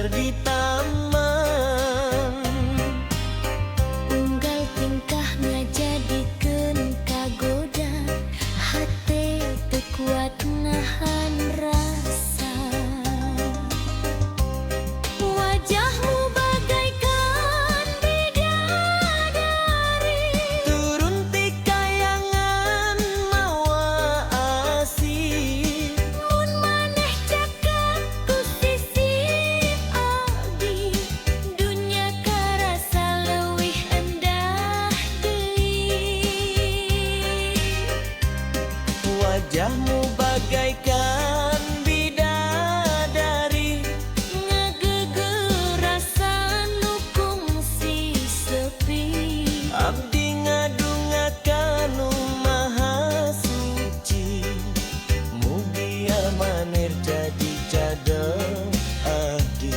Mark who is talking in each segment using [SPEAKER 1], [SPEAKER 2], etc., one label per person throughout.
[SPEAKER 1] mekar di taman.
[SPEAKER 2] Unggal tingkah ngajadikeun kagoda, hate teu kuat nahan rasa. Wajahmu bagaikan bidadari,
[SPEAKER 1] Turun ti kayangan mawa asih.
[SPEAKER 2] mun maneh cakap ku sisi abdi, dunya karasa leuwih endah deui.
[SPEAKER 1] Wajahmu bagaikan bidadari,
[SPEAKER 2] Ngageugeur rasa nu kungsi sepi.
[SPEAKER 1] abdi ngadungakan nu maha suci. Mugi amanir jadi cadel abdi.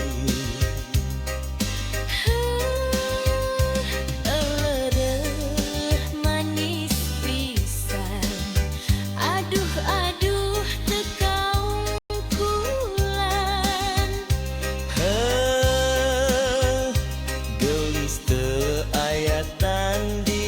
[SPEAKER 2] Elereuh manis pisan, aduh aduh teu kaungkulan.
[SPEAKER 1] Gelis teu aya tandingan.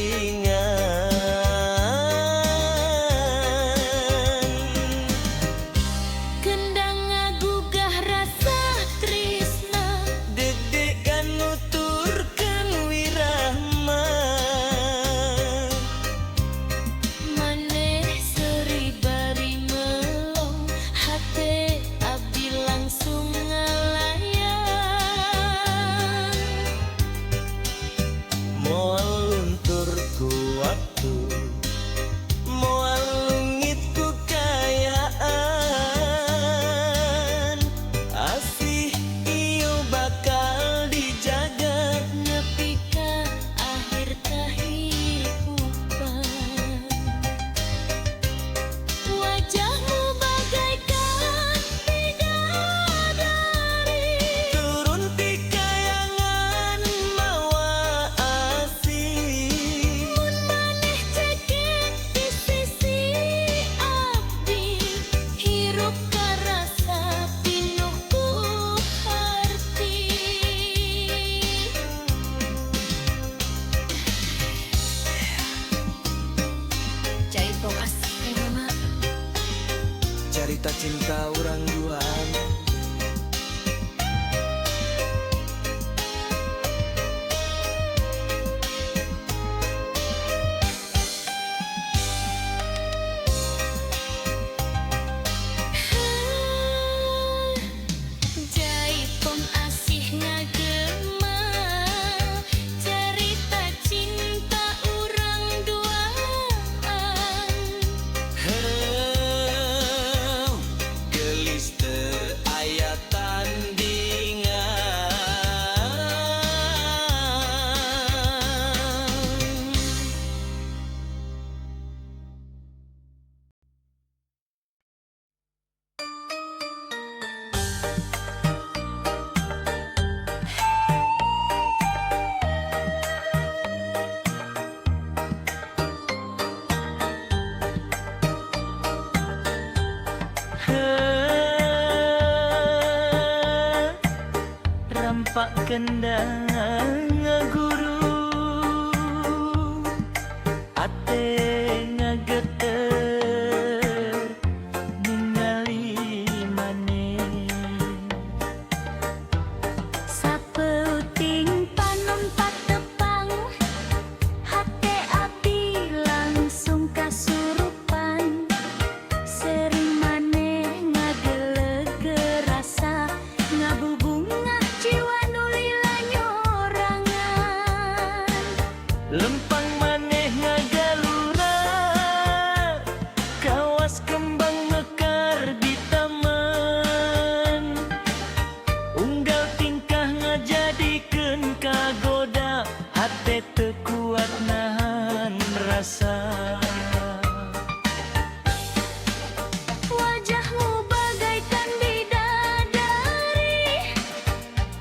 [SPEAKER 2] Kendang ngagugah rasa tresna,
[SPEAKER 1] Deg-degan nuturkeun wirahma.
[SPEAKER 2] maneh seuri bari melong, hate abdi langsung ngalayan.
[SPEAKER 1] Moal luntur ku waktu, moal lungit ku kayaan. Asih ieu bakal dijaga.
[SPEAKER 2] Nepi ka akhir kahirupan. Wajahmu bagaikan bidadari,
[SPEAKER 1] Turun ti kayangan mawa asih.
[SPEAKER 2] mun maneh cekek di sisi abdi, hirup karasa pinuh ku harti. Jaipong asih mama.
[SPEAKER 1] Carita cinta urang duaan.
[SPEAKER 2] Jaipong asih ngagema, cerita cinta urang duaan.
[SPEAKER 1] Gelis teu aya tandingan. Rampak kendang ngaguru, ate ngageter ningali maneh.
[SPEAKER 2] Sapeuting panon patepang, hate abdi langsung kasurupan. Sering maneh ngagelegeur rasa, ngabubungah jiwa nu lila nyorangan.
[SPEAKER 1] Lempang maneh ngagalura, kawas kembang mekar di taman. Unggal tingkah ngajadikeun kagoda, hate teu kuat nahan rasa.
[SPEAKER 2] Wajahmu bagaikan bidadari,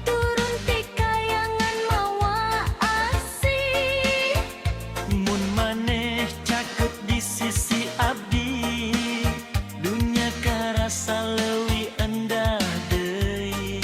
[SPEAKER 2] turun ti kayangan mawa asih.
[SPEAKER 1] Mun maneh caket di sisi abdi, dunya karasa leuwih endah deui.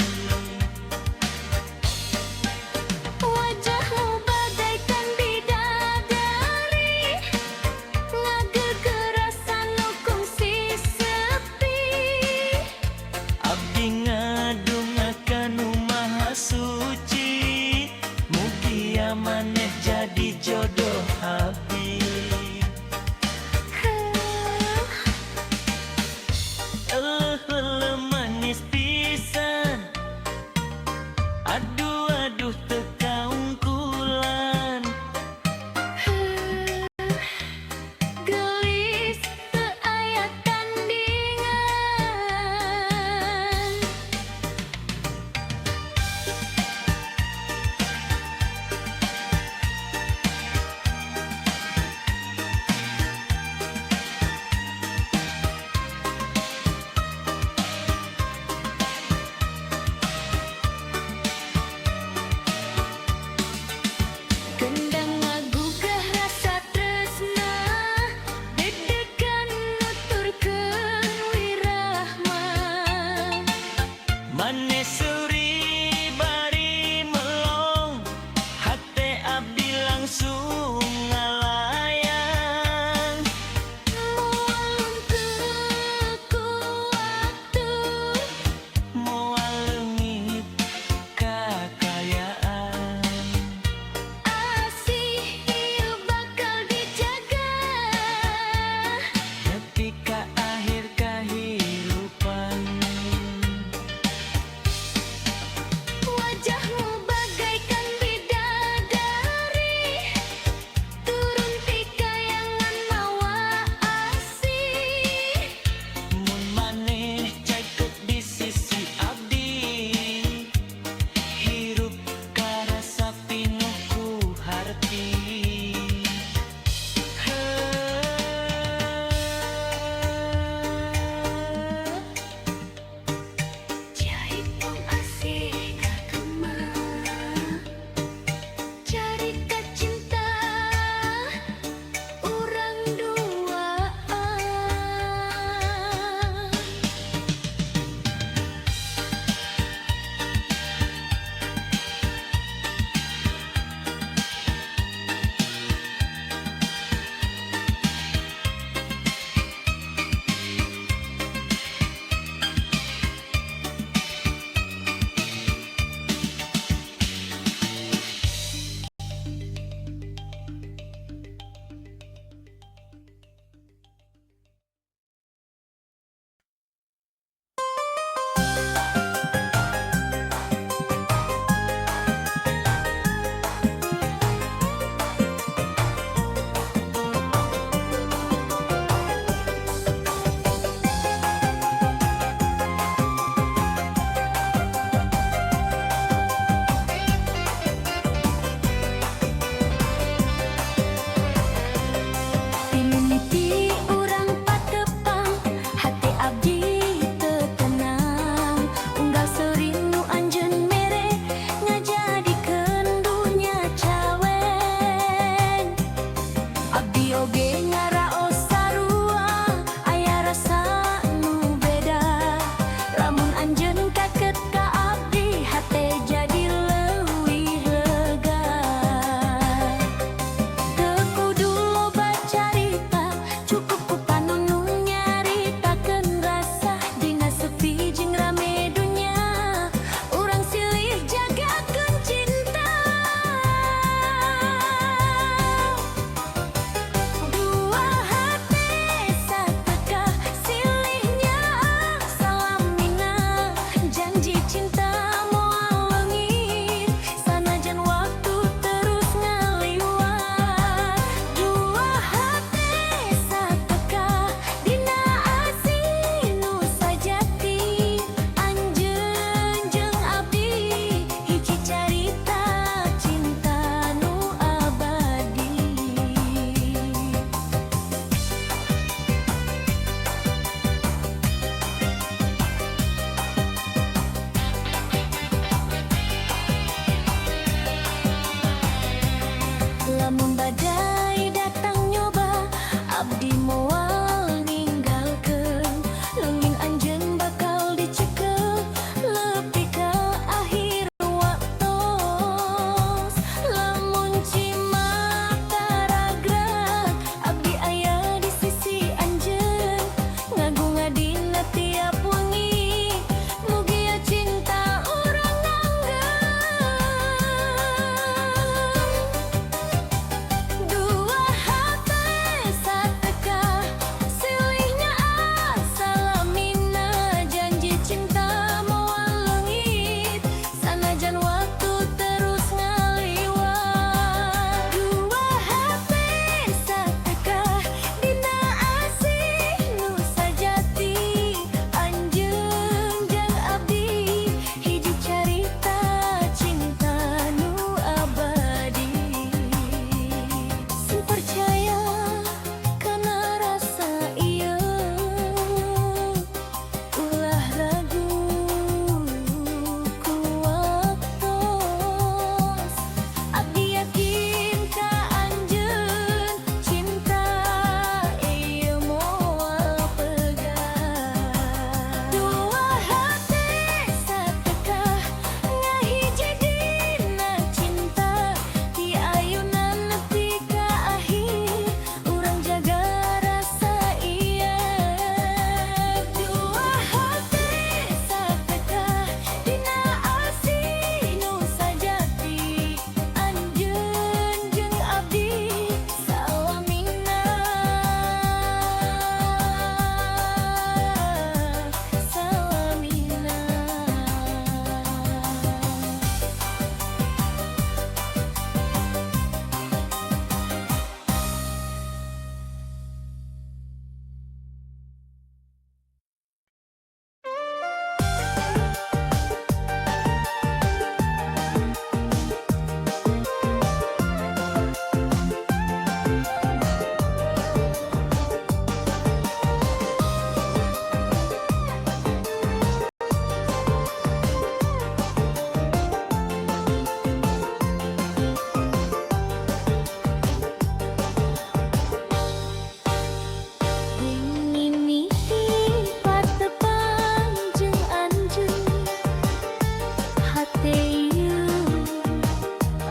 [SPEAKER 2] teh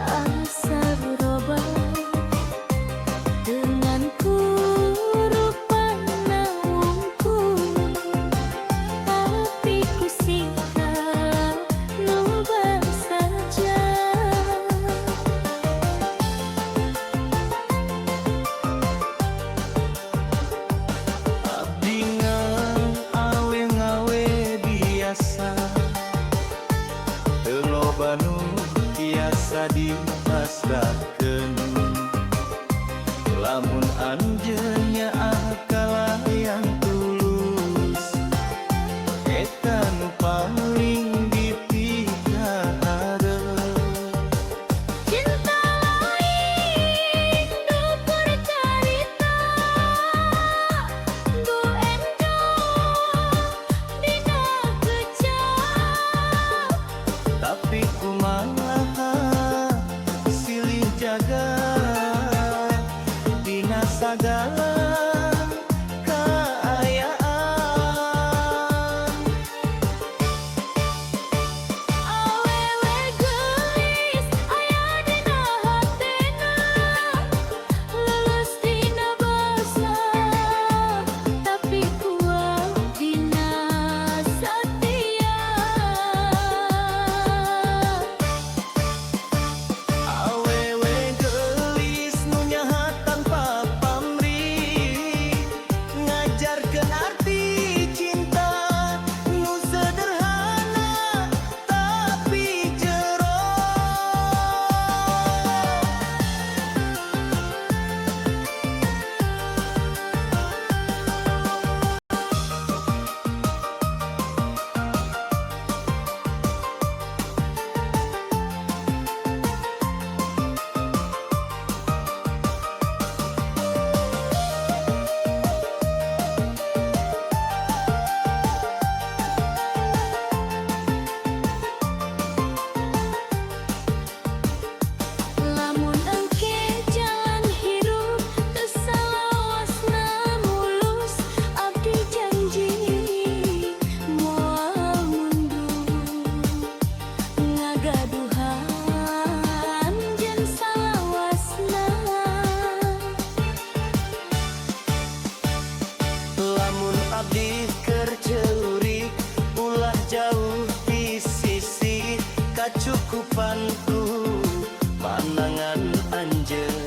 [SPEAKER 2] asal robah dengan kurupana wungkul, tapi ku sikap nubar saja.
[SPEAKER 1] Abdi ngang awe-ngawe biasa, teu loba nu tiasa dipasrahkeun. Lamun anjeunnya akal yang tulus, eta nu paling dipikahareup.
[SPEAKER 2] Cinta lain dukur carita, bu endong dina kecap.
[SPEAKER 1] Tapi kumaha silih jaga dina sagala kaayaan.
[SPEAKER 2] Awewe gelis aya dina hatena, lulus dina basa, tapi kuat dina satia.
[SPEAKER 1] Awewe geulis nu nyaha tanpa pamrih, ngajarkeun arti cinta nu sederhana tapi jero.
[SPEAKER 2] Lamun engke jalan hirup teu salawasna mulus, abdi janji moal mundur ngagaduhan jen salawasna.
[SPEAKER 1] Lamun abdi keur ceurik ulah jauh di sisi kacukupanku manangan anjeun.